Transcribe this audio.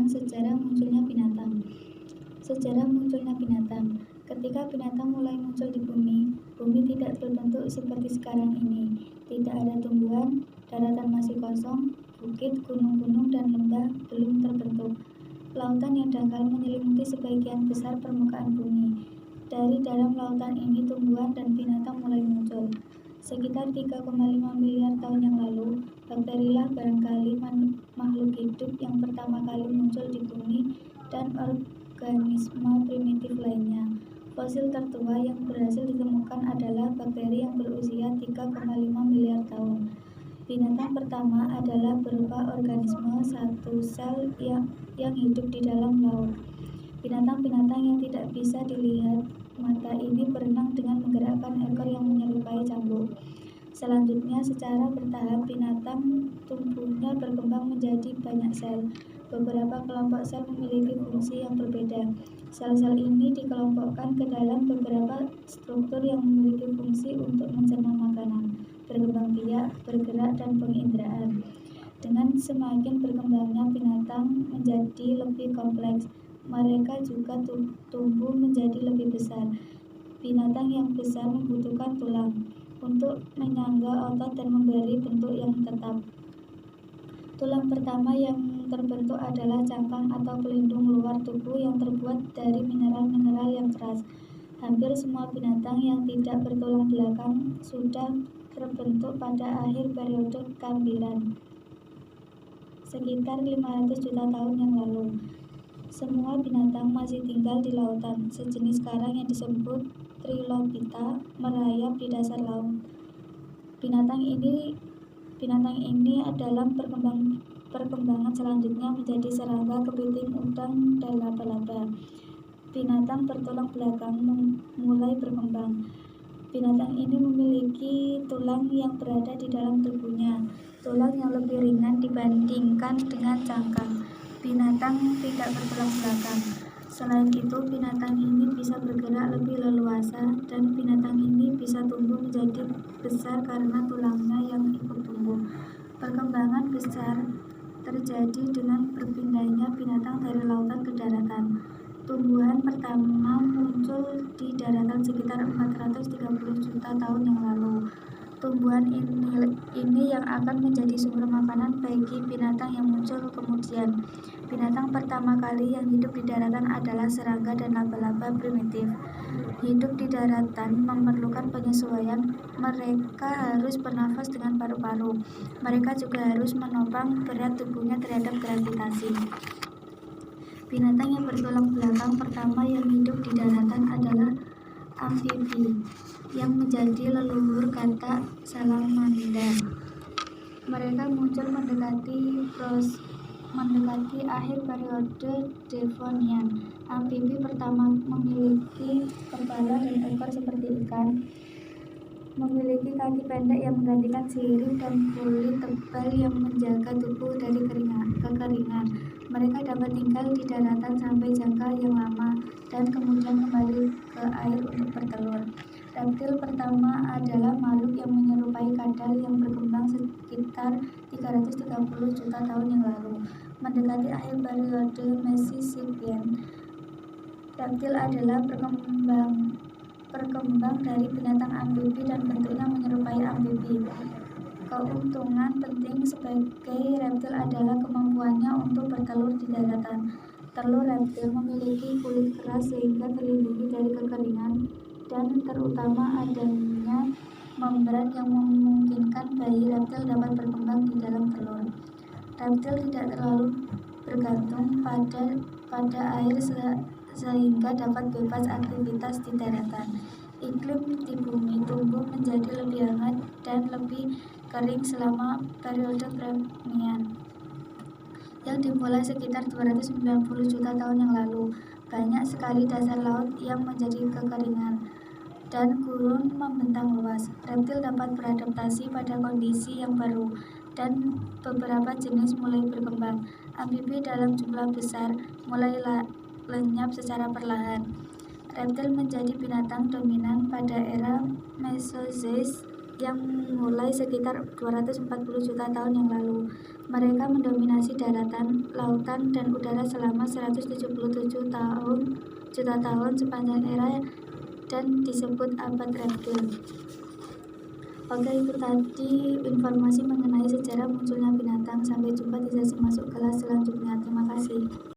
tentang sejarah munculnya binatang. Sejarah munculnya binatang. Ketika binatang mulai muncul di bumi, bumi tidak terbentuk seperti sekarang ini. Tidak ada tumbuhan, daratan masih kosong, bukit, gunung-gunung, dan lembah belum terbentuk. Lautan yang dangkal menyelimuti sebagian besar permukaan bumi. Dari dalam lautan ini tumbuhan dan binatang mulai muncul. Sekitar 3,5 miliar tahun yang lalu, bakterilah barangkali makhluk hidup yang pertama kali muncul di bumi dan organisme primitif lainnya. Fosil tertua yang berhasil ditemukan adalah bakteri yang berusia 3,5 miliar tahun. Binatang pertama adalah berupa organisme satu sel yang hidup di dalam laut. Binatang-binatang yang tidak bisa dilihat mata ini berenang dengan menggerakkan ekor yang menyerupai cambuk. Selanjutnya, secara bertahap binatang tumbuhnya berkembang menjadi banyak sel. Beberapa kelompok sel memiliki fungsi yang berbeda. Sel-sel ini dikelompokkan ke dalam beberapa struktur yang memiliki fungsi untuk mencerna makanan, berkembang biak, bergerak, dan penginderaan. Dengan semakin berkembangnya binatang menjadi lebih kompleks, mereka juga tumbuh menjadi lebih besar. Binatang yang besar membutuhkan tulang untuk menyangga otot dan memberi bentuk yang tetap. Tulang pertama yang terbentuk adalah cangkang atau pelindung luar tubuh yang terbuat dari mineral-mineral yang keras. Hampir semua binatang yang tidak bertulang belakang sudah terbentuk pada akhir periode Kambrian, sekitar 500 juta tahun yang lalu. Semua binatang masih tinggal di lautan. Sejenis karang yang disebut Trilobita merayap di dasar laut. Binatang ini dalam perkembangan selanjutnya menjadi serangga, kepiting, udang, dan laba-laba. Binatang bertulang belakang mulai berkembang. Binatang ini memiliki tulang yang berada di dalam tubuhnya, tulang yang lebih ringan dibandingkan dengan cangkang. Binatang tidak bertulang belakang. Selain itu, binatang ini bisa bergerak lebih leluasa dan binatang ini bisa tumbuh menjadi besar karena tulangnya yang ikut tumbuh. Perkembangan besar terjadi dengan berpindahnya binatang dari lautan ke daratan. Tumbuhan pertama muncul di daratan sekitar 430 juta tahun yang lalu. Tumbuhan ini yang akan menjadi sumber makanan bagi binatang yang muncul kemudian. Binatang pertama kali yang hidup di daratan adalah serangga dan laba-laba primitif. Hidup di daratan memerlukan penyesuaian. Mereka harus bernafas dengan paru-paru. Mereka juga harus menopang berat tubuhnya terhadap gravitasi. Binatang yang bertulang belakang pertama yang hidup di daratan adalah amfibi, yang menjadi leluhur kata salamander. Mereka muncul mendekati akhir periode Devonian. Amfibi pertama memiliki kepala dan ekor seperti ikan, memiliki kaki pendek yang menggantikan sirip dan kulit tebal yang menjaga tubuh dari kekeringan. Mereka dapat tinggal di daratan sampai jangka yang lama dan kemudian kembali ke air untuk bertelur. Reptil pertama adalah makhluk yang menyerupai kadal yang berkembang sekitar 330 juta tahun yang lalu. Mendekati akhir periode Mesisipian, reptil adalah berkembang dari binatang amfibi dan bentuknya menyerupai amfibi. Keuntungan penting sebagai reptil adalah kemampuannya untuk bertelur di daratan. Telur reptil memiliki kulit keras sehingga terlindungi dari kekeringan dan terutama adanya membran yang memungkinkan bayi reptil dapat berkembang di dalam telur. Reptil tidak terlalu bergantung pada air sehingga dapat bebas aktivitas di daratan. Iklim di bumi tumbuh menjadi lebih hangat dan lebih kering selama periode Permian, yang dimulai sekitar 290 juta tahun yang lalu. Banyak sekali dasar laut yang menjadi kekeringan dan gurun membentang luas. Reptil dapat beradaptasi pada kondisi yang baru dan beberapa jenis mulai berkembang. Amfibi dalam jumlah besar mulai lenyap secara perlahan. Reptil menjadi binatang dominan pada era Mesozoik yang mulai sekitar 240 juta tahun yang lalu. Mereka mendominasi daratan, lautan, dan udara selama 177 juta tahun sepanjang era dan disebut abad reptil. Oke, itu tadi informasi mengenai sejarah munculnya binatang. Sampai jumpa di sesi masuk kelas selanjutnya. Terima kasih.